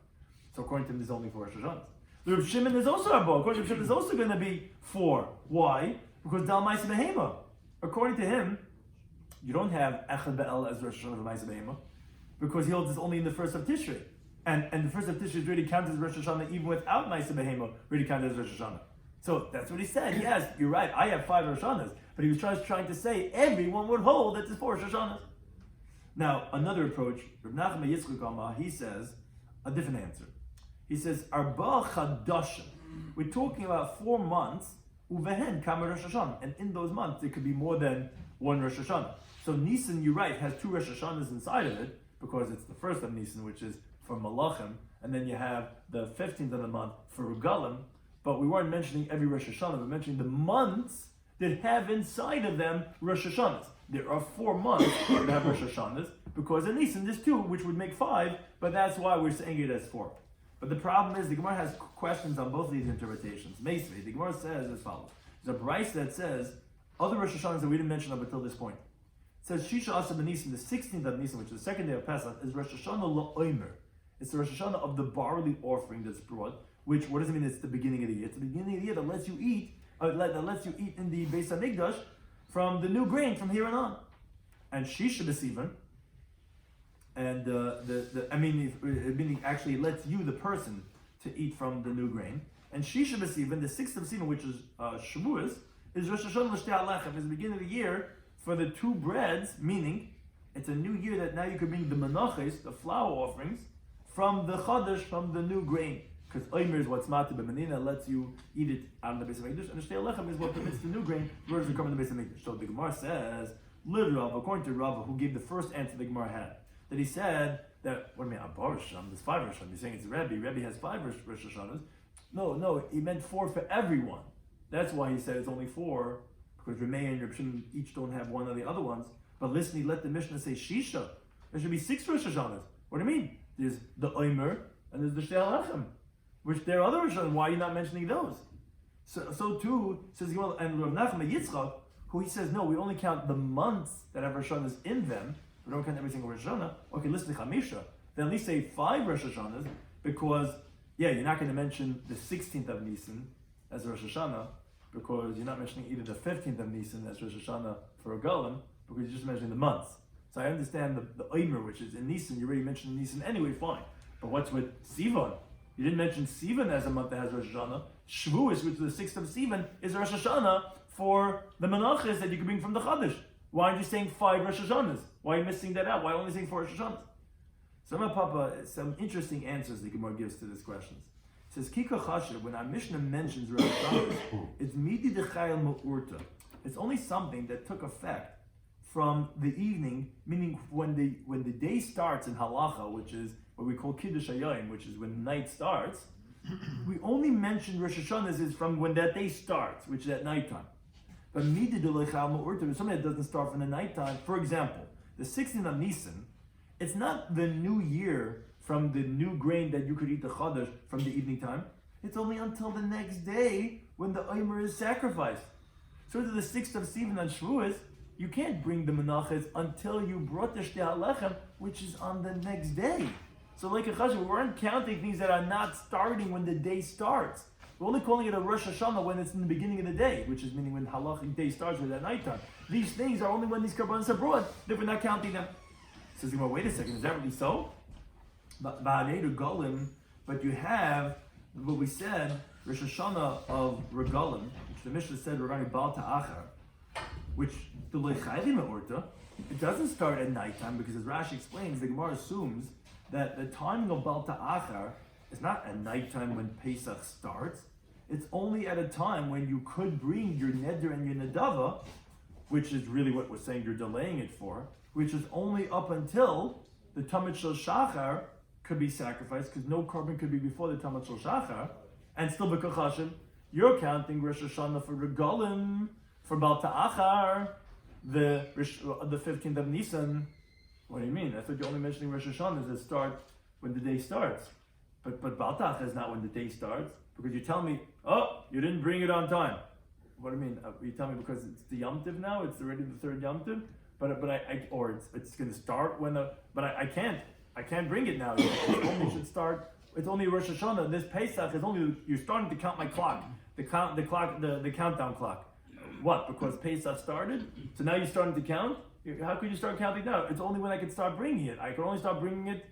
So according to him, there's only 4 Rosh Hashanahs. The Reb Shimon is also Arba. According to Reb Shimon, is also going to be 4. Why? Because Dal Ma'aseh Behema. According to him, you don't have Echad Be'el as Rosh Hashanah for Ma'aseh Behema, because he holds this only in the 1st of Tishrei. And the 1st of Tishrei is really counted as Rosh Hashanah even without Ma'aseh Behema, really counted as Rosh Hashanah. So that's what he said. Yes, you're right, I have 5 Rosh Hashanahs. But he was trying to say everyone would hold that there's 4 Rosh Hashanahs. Now, another approach, Reb Nachman Yitzchak Amar, he says a different answer. He says, Arba Chadashim. We're talking about 4 months, Uvehen Kama Rosh Hashanah. And in those months, there could be more than 1 Rosh Hashanah. So Nisan, you're right, has 2 Rosh Hashanahs inside of it, because it's the 1st of Nisan, which is for Malachim, and then you have the 15th of the month for Regalim. But we weren't mentioning every Rosh Hashanah, we're mentioning the months that have inside of them Rosh Hashanahs. There are 4 months that have Rosh Hashanahs, because in Nisan there's 2, which would make 5, but that's why we're saying it as 4. But the problem is, the Gemara has questions on both of these interpretations. Meisvei, the Gemara says as follows. There's a brayso that says, other Rosh Hashanahs that we didn't mention up until this point. It says, Shisha Asar Nisan, the 16th of Nisan, which is the 2nd day of Pesach, is Rosh Hashanah La'omer. It's the Rosh Hashanah of the barley offering that's brought, which, what does it mean it's the beginning of the year? It's the beginning of the year that lets you eat, in the Beis HaMikdash from the new grain from here on. And Shisha B'Sivan, and meaning actually it lets you, the person, to eat from the new grain. And Shisha B'Sivan, the 6th of Sivan, which is Shavuos, is Rosh Hashanah L'Shtei HaLechem, is the beginning of the year for the 2 breads, meaning It's a new year that now you can bring the menachos, the flour offerings, from the chadash, from the new grain. Because oimer is what's mata b'menina, lets you eat it out of the base of Mikdash, and the shtei lechem is what permits the new grain versus the korban in the base of Mikdash. So the Gemara says, Rav, according to Rav, who gave the first answer the Gemara had, that he said that, what do you mean, Abba Rosh Hashanah, there's 5 Rosh Hashanah, you're saying it's Rebbe has 5 Rosh Hashanahs. No, he meant 4 for everyone. That's why he said it's only 4, because Rameh and Reb Shimon each don't have one of the other ones. But listen, he let the Mishnah say Shisha. There should be 6 Rosh Hashanahs. What do you mean? There's the Omer and there's the Shtei Lechem, which there are other Rosh Hashanahs. Why are you not mentioning those? So too, says Yimel, and Rav Nachman Yitzchak, who he says, no, we only count the months that have Rosh Hashanahs in them. We don't count every single Rosh Hashanah. Okay, listen to Chamisha. Then at least say 5 Rosh Hashanahs, because, yeah, you're not going to mention the 16th of Nisan as Rosh Hashanah, because you're not mentioning either the 15th of Nisan as Rosh Hashanah for a Golem, because you're just mentioning the months. So I understand the Omer, which is in Nisan, you already mentioned Nisan anyway, fine. But what's with Sivan? You didn't mention Sivan as a month that has Rosh Hashanah. Shavuos, which is the 6th of Sivan, is Rosh Hashanah for the Menachos that you can bring from the Chadash. Why aren't you saying 5 Rosh Hashanahs? Why are you missing that out? Why only saying 4 Rosh Hashanahs? So Papa, some interesting answers the Gemara gives to these questions. It says, Kika Chasher, when our Mishnah mentions Rosh Hashanah, it's Midi Dechayel Ma'urta. It's only something that took effect from the evening, meaning when the day starts in Halacha, which is what we call Kiddush Hayom, which is when night starts. We only mention Rosh Hashanah is from when that day starts, which is at nighttime. But Midi Dechayel Ma'urta is something that doesn't start from the nighttime. For example, the 16th of Nisan, it's not the new year from the new grain that you could eat the Chadash from the evening time. It's only until the next day when the Omer is sacrificed. So to the 6th of Sivan on Shavuos, you can't bring the Menachos until you brought the Shtei HaLechem, which is on the next day. So like a Chashav, we weren't counting things that are not starting when the day starts. We're only calling it a Rosh Hashanah when it's in the beginning of the day, which is meaning when halachic day starts with at nighttime. These things are only when these karbanos are brought, that we're not counting them. Says, well, wait a second, is that really so? But you have what we said, Rosh Hashanah of Regalim, which the Mishnah said regarding Baal Ta'achar, which it doesn't start at nighttime, because as Rashi explains, the Gemara assumes that the timing of Baal Ta'achar is not at nighttime when Pesach starts. It's only at a time when you could bring your neder and your nedava, which is really what we're saying you're delaying it for, which is only up until the Tamid Shel Shachar could be sacrificed, because no korban could be before the Tamid Shel Shachar, and still B'Kachashim, you're counting Rosh Hashanah for Regalim, for Baal Ta'achar, the 15th of Nisan. What do you mean? I thought you're only mentioning Rosh Hashanah as a start when the day starts. But Baal Ta'achar is not when the day starts, because you tell me, oh, you didn't bring it on time. What do you mean? You tell me because it's the Yom Tiv now, it's already the 3rd Yom Tiv, but it's going to start when I can't bring it now. It only should start. It's only Rosh Hashanah. This Pesach is only, you're starting to count my clock, the countdown clock. What? Because Pesach started? So now you're starting to count? How could you start counting now? It's only when I can start bringing it. I can only start bringing it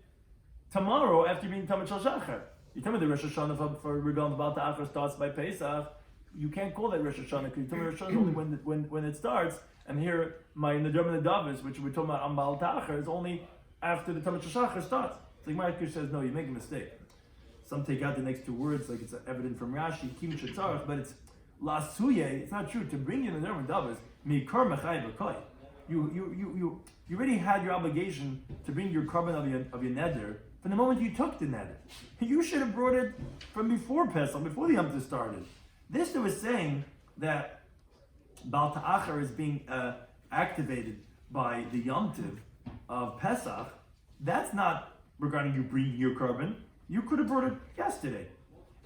tomorrow after being Tamid Shel Shachar. You tell me the Rosh Hashanah for Regalim Baal Ta'achar starts by Pesach. You can't call that Rosh Hashanah, because you tell me Rosh Hashanah is only when it starts. And here, my Nedar and Nedavis, which we're talking about on Baal Ta'achar, is only after the Tamid Shel Shachar starts. So the Gemara says, no, you make a mistake. Some take out the next 2 words, like it's evident from Rashi, Kim Shetzarach, but it's Lasuye. It's not true. To bring in Nedar and Nedavis, Mikar Mechai B'Koi. You already had your obligation to bring your korban of your neder from the moment you took the neder. You should have brought it from before Pesach, before the Yom Tov started. This was saying that Baal Ta'achar is being activated by the Yom Tov of Pesach. That's not regarding you bringing your korban. You could have brought it yesterday.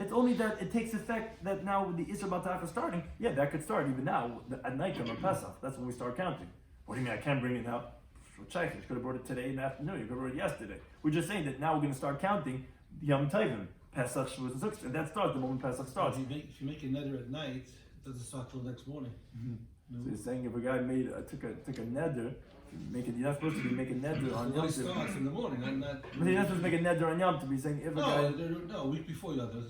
It's only that it takes effect that now with the Isra Baal Ta'achar starting, yeah, that could start even now at nighttime of Pesach. That's when we start counting. What do you mean I can't bring it now? You could have brought it today in the afternoon. You could have brought it yesterday. We're just saying that now we're going to start counting Yom Tovim, Pesach, Shavuos, and Sukkot, and that starts the moment Pesach starts. If you make a neder at night, it doesn't start till next morning. Mm-hmm. No. So you're saying if a guy took a neder, you're not supposed to be making neder on Yom Tov. It starts in the morning. But you're not supposed to make a neder on Yom Tov. You're saying if a guy... No, a week before Yom Tov.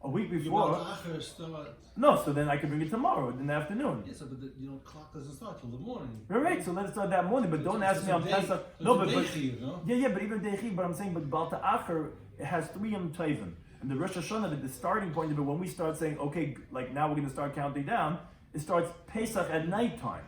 a week Your before. Balta'achar start. No, so then I could bring it tomorrow in the afternoon. Yes, but the clock doesn't start till the morning. Right, so let it start that morning, but don't ask me on Pesach. No, but no? yeah, but even Deichi, but I'm saying, but Balta'achar, it has 3 Yom Tovim. And the Rosh Hashanah, the starting point of it, when we start saying, okay, like now we're going to start counting down, it starts Pesach at nighttime.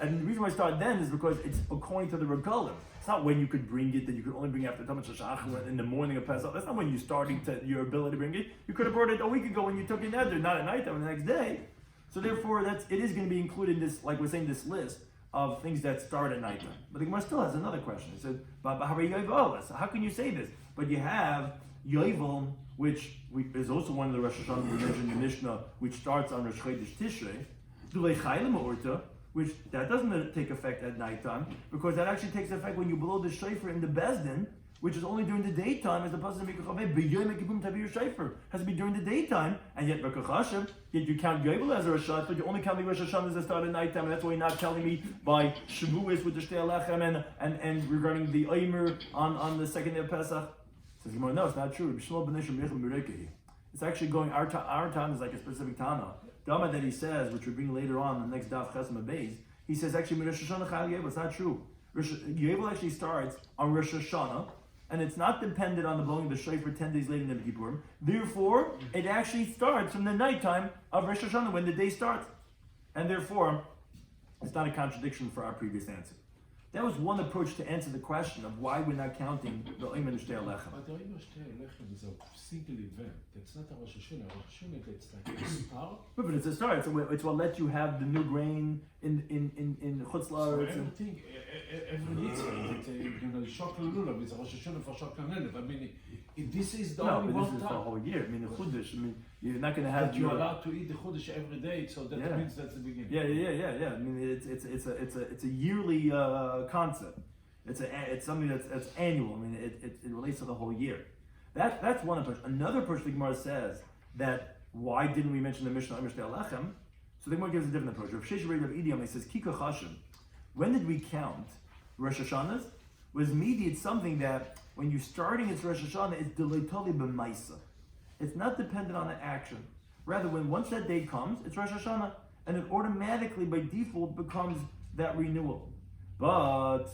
And the reason why I start then is because it's according to the regalim. It's not when you could bring it, that you could only bring it after Tamat Shachar in the morning of Pesach. That's not when you're starting to your ability to bring it. You could have brought it a week ago when you took it out there, not at nighttime, the next day. So therefore, it is going to be included in this, like we're saying, this list of things that start at nighttime. But the Gemara still has another question. It says, how can you say this? But you have Yovel, which is also one of the Rosh Hashanah we mentioned in the Mishnah, which starts on Rosh Chodesh Tishrei, Dulei Chaylim Orta, which that doesn't take effect at nighttime, because that actually takes effect when you blow the shofar in the Bezdin, which is only during the daytime, as opposed to Mikachaveh, B'yom Kippur Tavir Shofar has to be during the daytime, and yet Bekachashem, yet you count Yovel as a Rosh Hashanah, but you're only counting Rosh Hashanah as a start at nighttime, and that's why you're not telling me by Shavuos with the Shtei Alechem and regarding the Omer on the second day of Pesach. Says Gemara, no, it's not true. It's actually going, our time is like a specific Tana. The Amad that he says, which we bring later on the next Daf Chesem Beis, he says actually Rosh Hashanah Chal Yovel. It's not true. Yovel actually starts on Rosh Hashanah, and it's not dependent on the blowing of the shofar 10 days later in Yom Kippur. Therefore, it actually starts from the nighttime of Rosh Hashanah when the day starts, and therefore, it's not a contradiction for our previous answer. That was one approach to answer the question of why we're not counting the Omer and Shtei Alechem. But the Omer Shtei Alechem is a single event. It's not a Rosh Hashanah. Rosh Hashanah, it's like a start. But it's a start. It's what lets you have the new grain in Chutz So La'aretz. everything, every mitzvah, it's Shokal Lulav, it's a Rosh Hashanah for Shokal Lulav. I mean, this is the No, only but this one is for a time. whole year. I mean, the Chudesh. I mean, you're not going to have. But you're allowed to eat the Chodesh every day, so that Yeah. means that's the beginning. Yeah. I mean, it's a yearly concept. It's something that's annual. I mean, it relates to the whole year. That's one approach. Another approach the Gemara says that why didn't we mention the Mishnah Omer Shtei Alechem? So the Gemara gives a different approach. Rav Sheshet Rav Idiom, he says Kika Chashim. When did we count Rosh Hashanahs? Was midi, it's something that when you're starting it's Rosh Hashanah, it's deloitoli b'maisa. It's not dependent on the action. Rather, once that day comes, it's Rosh Hashanah, and it automatically by default becomes that renewal. But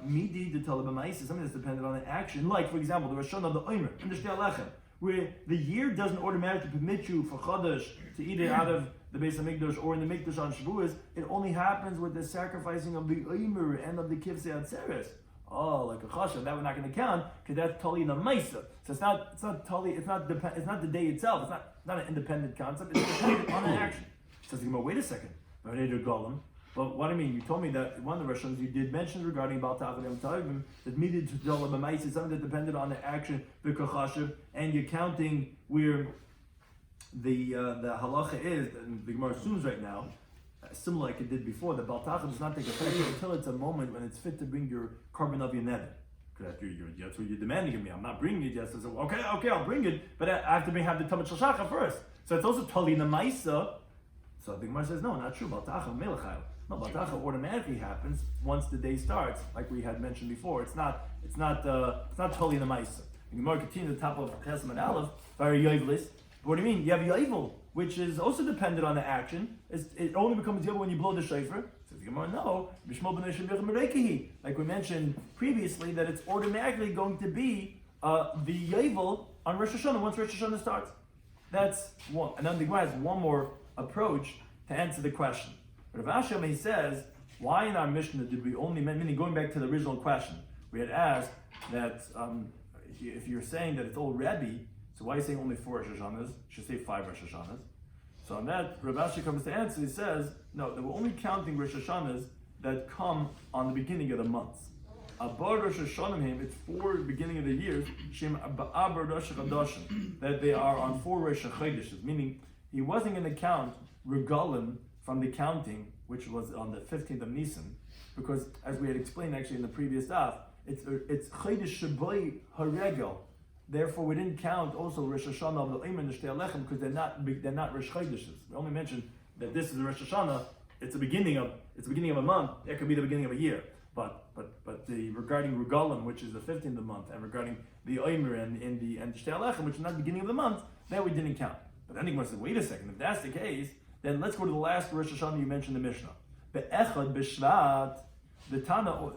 midi the tali b'maisa, something that's dependent on the action. Like for example, the Rosh Hashanah of the Omer and the Shtei Alechem, where the year doesn't automatically permit you for Chodesh to eat it out of the Beis HaMikdash or in the Mikdash on Shavuos. It only happens with the sacrificing of the Omer and of the Kivsei Atzeres. Oh, like a chashav, that we're not going to count because that's tali the ma'isa. So it's not tali. It's not the day itself. It's not an independent concept. It's dependent on an action. So it's like, wait a second, but what I mean, you told me that one of the Roshans you did mention regarding Balta'achar Yom Tovim that needed to tell the ma'isa is something that depended on the action b'kachashav, and you're counting where the halacha is, and the Gemara assumes right now, similar like it did before, the Balta'achar does not take effect until it's a moment when it's fit to bring your carbon of your neder. Because that's what you're demanding of me. I'm not bringing it yet. So I said, okay, I'll bring it, but I have to have the Tamat Shachar first. So it's also tali the ma'isa. So the Gemara says, no, not true. Balta'achar melechayil. No, Balta'achar automatically happens once the day starts, like we had mentioned before. It's not totally in the Maisa. The Gemara continues at the top of Chesed and Aleph, very yovelis. But what do you mean? You have yovel, which is also dependent on the action. It only becomes yovel when you blow the shofar. Says the Gemara, no. Like we mentioned previously, that it's automatically going to be the yovel on Rosh Hashanah once Rosh Hashanah starts. That's one. And then the Gemara has one more approach to answer the question. Rav Asham, he says, why in our Mishnah did we only, meaning going back to the original question, we had asked that if you're saying that it's all Rebbe, so why are you saying only 4 Rosh Hashanahs? You should say 5 Rosh Hashanahs. So on that, Rav Asham comes to answer, he says, no, that we're only counting Rosh Hashanahs that come on the beginning of the months. Abar Rosh Hashanah, it's 4 beginning of the years, Shem Abar Rosh Chodeshim, that they are on 4 Rosh Chodeshim, meaning he wasn't going to count Regalim from the counting, which was on the 15th of Nisan, because as we had explained actually in the previous daf, it's Chodesh Shabai Haregel. Therefore, we didn't count also Rosh Hashanah of the Omer and the Shtei Alechem because they're not Rosh Chodeshes. We only mentioned that this is the Rosh Hashanah. It's the beginning of a month. It could be the beginning of a year. But the regarding Regalim, which is the 15th of the month, and regarding the Omer and the Shtei Alechem, which is not the beginning of the month, that we didn't count. But then he wants to say, wait a second, if that's the case, then let's go to the last Rosh Hashanah you mentioned in the Mishnah. Be'echad b'Shvat, the Tana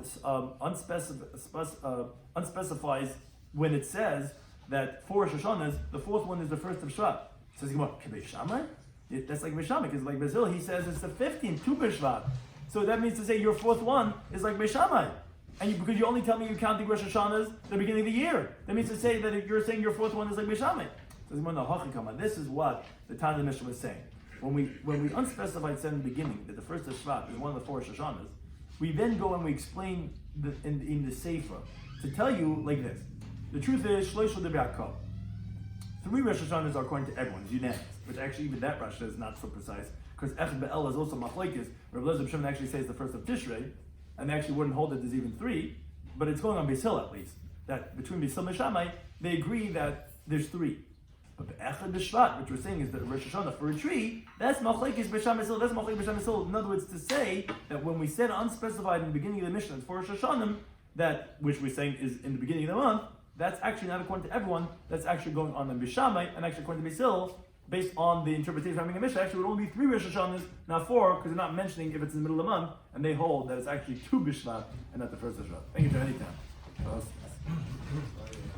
unspecifies when it says that 4 Rosh Hashanahs, the fourth one is the first of Shvat. Says he, what, K'bei that's like Beishamai, because like Basil, he says it's the 15th, 2 B'Shvat. So that means to say your fourth one is like Beishamai. And because you only tell me you're counting Rosh Hashanahs the beginning of the year. That means to say that you're saying your fourth one is like Beishamai. This is what the Tana of the Mishnah was saying. When we unspecified said in the beginning that the first of Shvat is one of the 4 Rosh Hashanahs, we then go and we explain in the Sefer to tell you like this. The truth is, Shloisha De'B'Yakov. 3 Rosh Hashanahs are according to everyone, it's unanimous. Which actually even that Rashi is not so precise, because Echad Be'el is also Machlokes. Rabbi Shloimy actually says the first of Tishrei, and they actually wouldn't hold that there's even 3, but it's going on Beis Hillel at least. That between Beis Hillel and Shammai, they agree that there's 3. But the Echad B'Shvat, which we're saying is that Rosh Hashanah for a tree, that's Machlokes B'Sham Yisrael, that's Machlokes B'Sham Yisrael. In other words, to say that when we said unspecified in the beginning of the Mishnah for Rosh Hashanah, that which we're saying is in the beginning of the month, that's actually not according to everyone, that's actually going on in B'Shamai, and actually according to Beis Hillel, based on the interpretation of having a Mishnah, actually it would only be 3 Rosh Hashanahs, not 4, because they're not mentioning if it's in the middle of the month, and they hold that it's actually 2 B'Shvat, and not the first of Shvat. Thank you, John. Anytime.